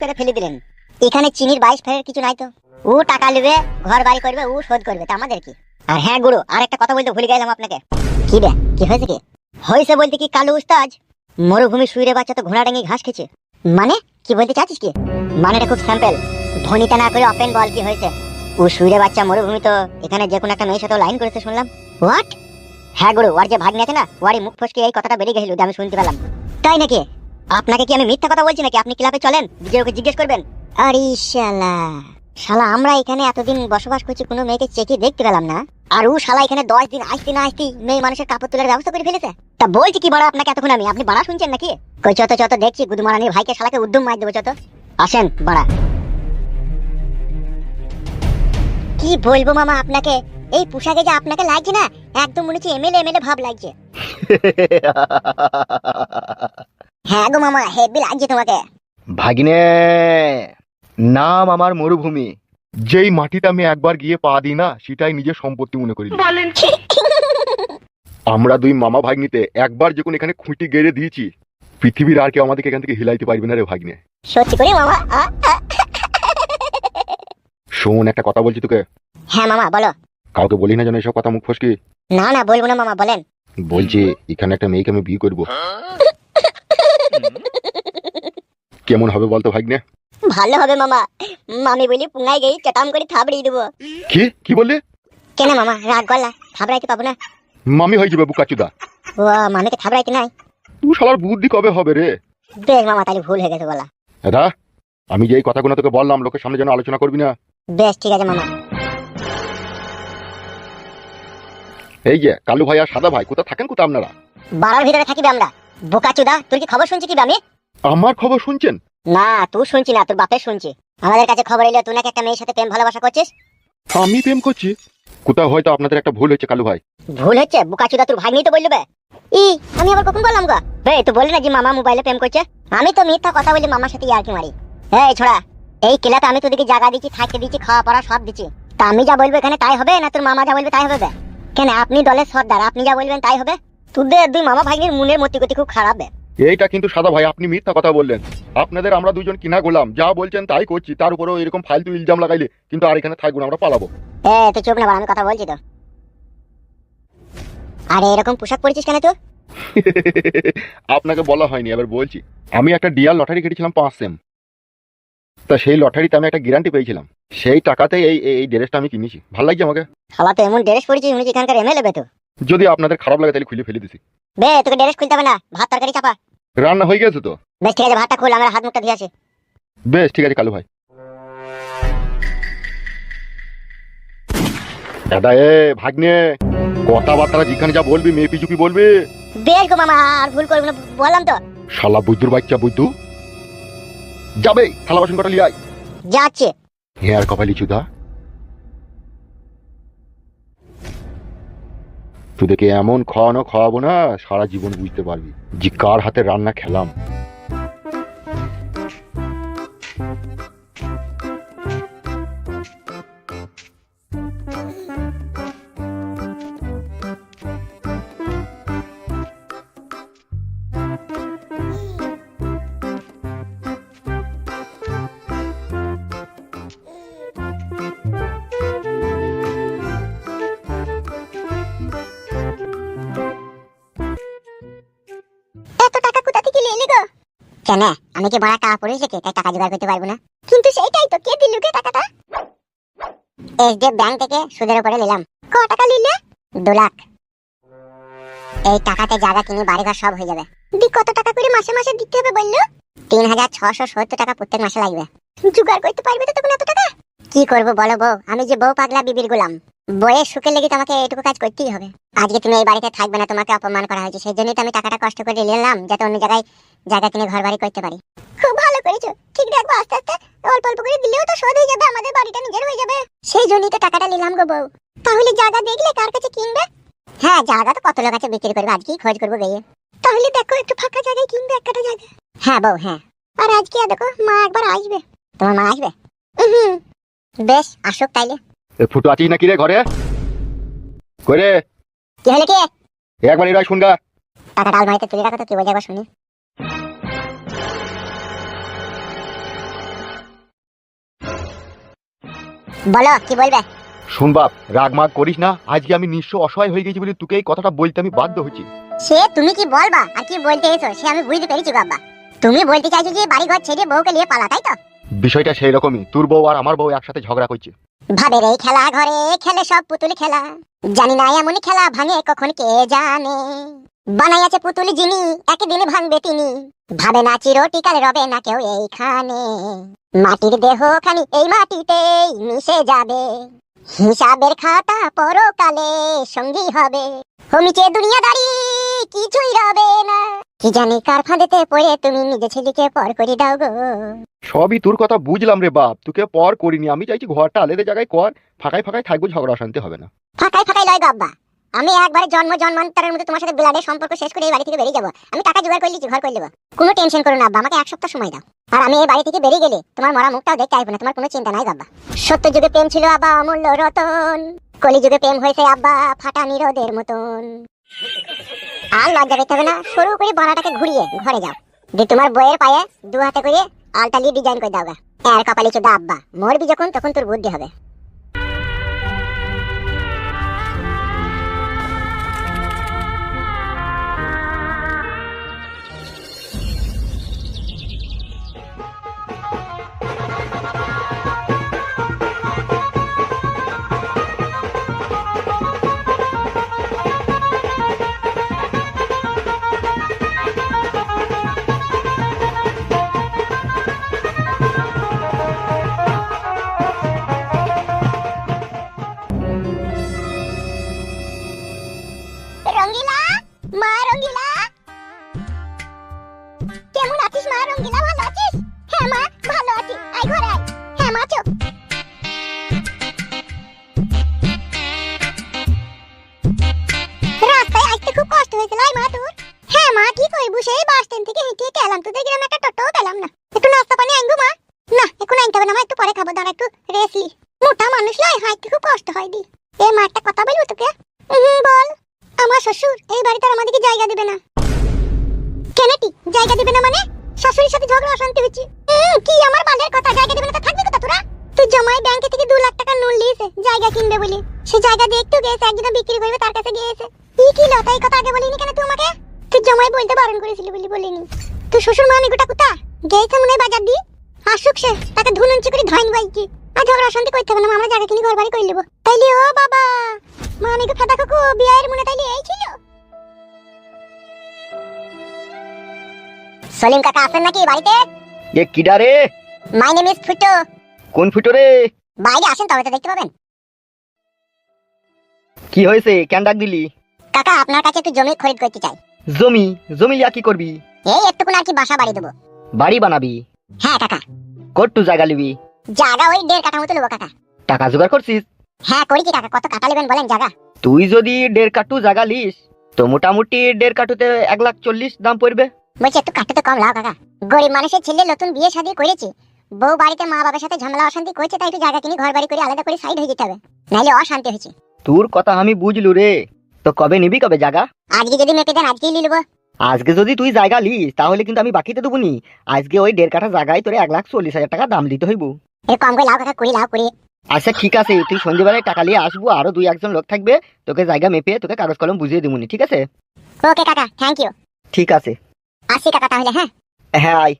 করে ফেলে দিলেন। এখানে চিনির 22 ফেরের কিছু নাই তো। ও টাকা নেবে, ঘর বাড়ি করবে, ও শোধ করবে, তা আমাদের কি? আর হ্যাঁ গুরু, আর একটা কথা বলতে ভুলে গেলাম আপনাকে। কি রে, কি হয়েছে কি? হয়েছে বলতে কি কালু উস্তাদ মরুভূমি শুইরে বাচ্চা তো ঘোড়া ডাঙিয়ে ঘাস খেছে। মানে কি বলতে চাচ্ছিস কি? মানেটা খুব স্যাম্পল, ধ্বনিটা না করে ওপেন বল কি হয়েছে। ও শুইরে বাচ্চা মরুভূমি তো এখানে যে কোনো একটা মেয়ের সাথে লাইন করেছে শুনলাম। হোয়াট? হ্যাঁ গুরু, ওর যে ভাগ্নে আছে না, ওরই মুখ ফসকে এই কথাটা বেরিয়ে গেছিল, আমি শুনতে পেলাম। তাই নাকি? আপনাকে কি আমি মিথ্যা কথা বলছি নাকি? আপনি ক্লাবে চলেন, ওকে জিজ্ঞেস করবেন। আরে শালা, শালা আমরা এখানে এতদিন বসবাস করছি, কোনো মেয়েকে চেকে দেখতে পেলাম না, আর ও শালা এখানে 10 দিন আসতে না আসতে মেয়ে মানুষের কাপড় তোলার ব্যবস্থা করে ফেলেছে। তা বলছি কি বড় আপনাকে এতক্ষণ আমি, আপনি বাড়া শুনছেন নাকি? কই চত চত দেখছি গুদমারানির ভাইকে শালাকে উদ্যম মার দেবো, চত আসেন বাড়া। কি বলবো মামা আপনাকে, এই পোশাকে যে আপনাকে লাগছে না, একদম মনে হচ্ছে এমএলএ এমএলএ ভাব লাগছে। হ্যাঁ গো মামা, হেভি লাগছে তোমাকে। ভাগিনে, নাম আমার মরুভূমি। যেই মাটিতে আমি একবার গিয়ে পা দিই না, সেটাই নিজের সম্পত্তি মনে করি। আমরা দুই মামা ভাগ্নিতে একবার যখন এখানে খুঁটি গেড়ে দিয়েছি, পৃথিবীর আর কেউ আমাদেরকে এখান থেকে হিলাইতে পারবে না রে ভাগ্নে। সত্যি করে মামা? শোন, একটা কথা বলছি তোকে। হ্যাঁ মামা বলো। কাউকে বলি না যেন এসব কথা, মুখ ফসকি। না না বলবো না মামা, বলেন। বলছি এখানে একটা মেয়েকে আমি বিয়ে করবো। কেমন হবে বলতো ভাগ্নে? ভালো হবে মামা, মামি বলি পুঙ্গাই গেই চটাম করে থাবড়িয়ে দেবো। কি বললে? কেন মামা রাগ গলা, থাবড়াইতে পাবো না? মামি হয়ে যাবে বুকাচুদা। ও মামিকে থাবড়াইতে নাই? তুই শালার বুদ্ধি কবে হবে রে? বেশ মামা, তাহলে ভুল হয়ে গেছে বলা। দাদা, আমি যে এই কথাগুলো তোকে বললাম, লোকের সামনে যেন আলোচনা করবি না। বেশ ঠিক আছে মামা। এই যে কালু ভাই আর সাদা ভাই কোথা থাকেন, কোথা আপনারা? বাড়ার ভিতরে থাকিবে আমরা। বোকাচুদা, তোর কি খবর শুনছি কি আমি? আমার খবর শুনছেন? না তুই শুনছি না, তোর বাপের শুনছি। আমাদের কাছে খবর এলো তুই নাকি একটা মেয়ের সাথে প্রেম ভালোবাসা করছিস। আমি প্রেম করছি? কোথাও হয়তো আপনাদের একটা ভুল হয়েছে কালু ভাই। ভুল হচ্ছে? বোকাচুদা তোর ভাগ্নি তো বললো বে। আমি আবার কখন বললাম গো? বে তুই বললি না যে মামা মোবাইলে প্রেম করছে? আমি তো মিথ্যা কথা বলি মামার সাথে ইয়ার্কি মারি। এই ছোড়া, এই ক্লাবে আমি তোদেরকে জায়গা দিচ্ছি, থাকতে দিচ্ছি, খাওয়া পড়া সব দিচ্ছি, তা আমি যা বলবো এখানে তাই হবে, না তোর মামা যা বলবে তাই হবে বে? কেন আপনি দলের সর্দার, আপনি যা বলবেন তাই হবে? তোদের দুই মামা ভাগ্নির মনের মতি গতি খুব খারাপ বে। এইটা কিন্তু সাদা ভাই আপনি মিথ্যা কথা বললেন। আপনাদের আমরা দুজন কিনা গোলাম, যা বলছেন তাই করছি, তার উপরেও এরকম ফালতু ইলজাম লাগাইলে কিন্তু আর এখানে থাকবো না, আমরা পালাবো। তুই চুপ না বাড়া, আমি কথা বলছি তো। আরে এরকম পোশাক পরেছিস কেন তুই? আপনাকে বলা হয়নি, এবার বলছি। আমি একটা ডিয়ার লটারি কেটেছিলাম 5 সেম। তা সেই লটারিতে আমি একটা গ্যারান্টি পেয়েছিলাম, সেই টাকাতে এই এই ড্রেসটা আমি কিনেছি। ভালো লাগছে আমাকে। শালা তো এমন ড্রেস পরেছিস মনে হচ্ছে এখানকার এমএলএ বে তো। যদি আপনাদের খারাপ লাগে তাহলে খুলে ফেলে দিছি। বে তোকে ড্রেস খুলতে হবে না, ভাত তরকারি চাপা। রান্না হয়ে গেছে তো? বেশ ঠিক আছে, ভাতটা খুল, আমরা হাত মুখটা ধুয়ে আসি। বেশ ঠিক আছে কালু ভাই। দাদা এ ভাগ্নে, কথাবার্তা যেখানে যা বলবি মেয়ে পিছুকি বলবি। বেশ গো মামা, আর ভুল করবো না, বললাম তো। শালা বুদ্ধুর বাচ্চা বুদ্ধু। যাবে থালা বাসন কটা লিয়ে আয়। যাচ্ছে। হ্যাঁ আর কপালি চুদা, তোদেরকে এমন খাওয়ানো খাওয়াবো না, সারা জীবন বুঝতে পারবি যে কার হাতে রান্না খেলাম। এত টাকা কোথা থেকে এলি গো? কেন আমি কি বড় টাকা পড়েছে কে, তাই টাকা জোগাড় করতে পারবো না? কিন্তু সেইটাই তো, কে দিল কে টাকাটা? এসডিএফ ব্যাংক থেকে সুদের উপরে নিলাম। ক টাকা নিলে? 2 লাখ। এই টাকাতে জায়গা কিনে বাড়িঘর সব হয়ে যাবে। কত টাকা করে মাসে মাসে দিতে হবে বললো? 3670 টাকা প্রত্যেক মাসে লাগবে। জোগাড় করতে পারবে তো তখন এত টাকা? কি করবো বলো বউ, আমি যে বউ পাগলা বিবির গোলাম, বইয়ের সুখে লেগে তোমাকে এটুকু কাজ করতেই হবে। আজকে তুমি এই বাড়িতে থাকবে না, তোমাকে অপমান করা হয়েছে, সেই জন্যই তো আমি টাকাটা কষ্ট করে নিলাম, যাতে অন্য জায়গায় জায়গা কিনে ঘর বাড়ি করতে পারি। খুব ভালো করেছো, ঠিক রাখবো, আস্তে আস্তে অল্প অল্প করে দিলেও তো শোধ হয়ে যাবে, আমাদের বাড়িটা নিজের হয়ে যাবে। সেই জন্যই তো টাকাটা নিলাম গো বউ। তাহলে জায়গা দেখলে কার কাছে কিনবে? হ্যাঁ জায়গা তো কত লোক আছে বিক্রি করবে, আজকেই খোঁজ করবো গিয়ে। তাহলে দেখো একটু ফাঁকা জায়গায় কিনবে একটা জায়গা। হ্যাঁ বউ হ্যাঁ। আর আজকে দেখো মা একবার আসবে। তোমার মা আসবে? বেশ আসুক তাইলে। ফুটো আছিস নাকি রে ঘরে? করে কি হলে কি? একবার এরা শুনগা। টাকাটা আলমারিতে তুলে রাখো তো, কি বলছে একবার শুনি। বলো কি বলবে? শুন বাপ, রাগ মাগ করিস না। আজকে আমি নিঃস্ব অসহায় হয়ে গেছি বলে তোকে এই কথাটা বলতে আমি বাধ্য হচ্ছি। সে তুমি কি বলবা আর কি বলতে এসো সে আমি বুঝতে পেরেছি বাবা। তুমি বলতে চাইছো যে বাড়ি ঘর ছেড়ে বউকে নিয়ে পালা, তাই তো? বিষয়টা সেই রকমই, তোর বউ আর আমার বউ একসাথে ঝগড়া করছে। ভাবের এই খেলা ঘরে খেলে সব পুতুল খেলা, জানি না এমন খেলা ভাঙে কখন কে জানে। বানাই আছে পুতুল যিনি একদিন ভাঙবে তিনি, ভাবে না চিরটিকাল রবে না কেউ এইখানে। মাটির দেহ খানি এই মাটিতেই মিশে যাবে, হিসাবের খাতা পরকালে সঙ্গী হবে। হমিচে দুনিয়াদারি কিছুই রবে না, কি জানি কার ফাঁদেতে পড়ে তুমি নিজে ছেলেকে পর করে দাও গো। সবই তোর কথা বুঝলাম রে বাপ, তোকে পর করিনি। আমি চাইছি ঘরটা আলাদা জায়গায় কর, ফাঁকায় ফাঁকায় থাকবো, ঝগড়া অশান্তি হবে না। ফাঁকাই ফাঁকাই লয় গাব্বা, আমি একবারে জন্ম জন্মান্তরের মধ্যে তোমার সাথে ব্লাডের সম্পর্ক শেষ করে এই বাড়ি থেকে বেরিয়ে যাবো। আমি টাকা জোগাড় করে লিখি, ঘর করে দেবো। কোনো টেনশন করো না আব্বা, আমাকে 1 সপ্তাহ সময় দাও। আর আমি এই বাড়ি থেকে বেরিয়ে গেলে তোমার মরা মুখটাও দেখতে আসবো না, তোমার কোনো চিন্তা নাই গাব্বা। সত্য যুগে প্রেম ছিল আব্বা অমূল্য রতন, কলি যুগে প্রেম হয়েছে আব্বা ফাটা নিরোদের মতন। আর লজ্জা পেতে হবে না, শুরু করে বড়াটাকে ঘুরিয়ে ঘরে যাও, দিয়ে তোমার বইয়ের পায়ে 2 হাতে করে আলতালি ডিজাইন করে দাও গা। এর কপালে চোদা আব্বা, মরবি যখন তখন তোর বুদ্ধি হবে। রঙ্গিলা, মা রঙ্গিলা, কেমন আছিস মা রঙ্গিলা? ভালো আছিস? হ্যাঁ মা ভালো আছি, আয় ঘরে আয়। হ্যাঁ মা চো। রাস্তায় আসতে খুব কষ্ট হয়েছিল আয় মা তোর? হ্যাঁ মা কি করবো, সেই বাস স্ট্যান্ড থেকে হেঁটে হেঁটে এলাম, তোদের গ্রামে একটা টোটোও পেলাম না। একটু নাস্তা পানি আনবো মা? না এখন আনতে হবে না মা, একটু পরে খাবো, দাঁড়া একটু রেস্ট লি। মোটা মানুষ লয়, হাঁটতে খুব কষ্ট হয় দি। এ মা একটা কথা বলবো তোকে? বল। আমার শ্বশুর এই বাড়িতে আর আমাদেরকে জায়গা দেবে না। কেনটি জায়গা দেবে না মানে? শাশুড়ির সাথে ঝগড়া অশান্তি হচ্ছে। কি আমার বালের কথা, জায়গা দেবে না তো থাকবে কোথা তোরা? তুই জমাই ব্যাংকে থেকে 2 লাখ টাকা লোন নিয়েছে জায়গা কিনবে বলে, সে জায়গা দেখতে গেছে, একজন বিক্রি করবে তার কাছে গিয়েছে। কি লতা, এই কথা আগে বলিনি কেন তুই আমাকে? তুই জমাই বলতে বারণ করেছিলি বলি বলিনি। তুই শ্বশুর মামি গোটা কুতা গেছে মনে হয় বাজার দিয়ে, আসুক সে তাকে ধুনুঞ্চি করে ধইন বাইকি। আর ঝগড়া অশান্তি করতে হবে না, আমরা জায়গা কিনে ঘর বাড়ি করে নেবো। তাইলে ও বাবা, মামিকে ফাটা কাকু বিয়ের মনে তাইলে এই ছিল। সলিম কাকা আছেন নাকি বাড়িতে? এ কিডা রে? মাই নেম ইজ ফুটো। কোন ফুটো রে? বাইরে আসেন তবে তো দেখতে পাবেন। কি হয়েছে, কেন ডাক দিলি? কাকা আপনার কাছে একটু জমি খরিদ করতে চাই। জমি? জমি লিয়া কি করবি? এই একটুকুন আর কি বাসা বাড়ি দেবো। বাড়ি বানাবি? হ্যাঁ কাকা। কট্টু জায়গা লিবি? জায়গা ওই 1.5 কাঠা মতো নেবো কাকা। টাকা জোগাড় করছিস? হ্যাঁ করেছি কাকা, কত কাঠা নেবেন বলেন জায়গা? তুই যদি 1.5 কাঠু জায়গা লিস তো মোটামুটি 1.5 কাঠুতে 1,40,000 দাম পড়বে। বলছি একটু কাঠটা তো কম লাও কাকা, গরিব মানুষের ছেলে নতুন বিয়ে শাদী করেছে, বউ বাড়িতে মা বাবার সাথে ঝামেলা অশান্তি করছে, তাই একটু জায়গা কিনে ঘর বাড়ি করে আলাদা করে সাইড হয়ে যেতে হবে, নাহলে অশান্তি হয়েছে। তোর কথা আমি বুঝলু রে, তো কবে নিবি, কবে জায়গা? আজকে যদি মেপে দেন আজকেই নিয়ে নেবো। আজকে যদি তুই জায়গা লিস তাহলে কিন্তু আমি বাকিতে দেবো নি। আজকে ওই 1.5 কাঠা জায়গায় তোরে 1,40,000 টাকা দাম দিতে হইব। এর কম করে লাও কাকা, কুড়ি লাও কুড়ি। আচ্ছা ঠিক আছে, তুই সন্ধ্যেবেলায় টাকা নিয়ে আসবো, আরো 2-1 জন লোক থাকবে, তোকে জায়গা মেপে তোকে কাগজ কলম বুঝিয়ে দেবো নি, ঠিক আছে? ওকে কাকা, থ্যাংক ইউ। ঠিক আছে, আসি কাকা তাহলে। হ্যাঁ হ্যাঁ আয়।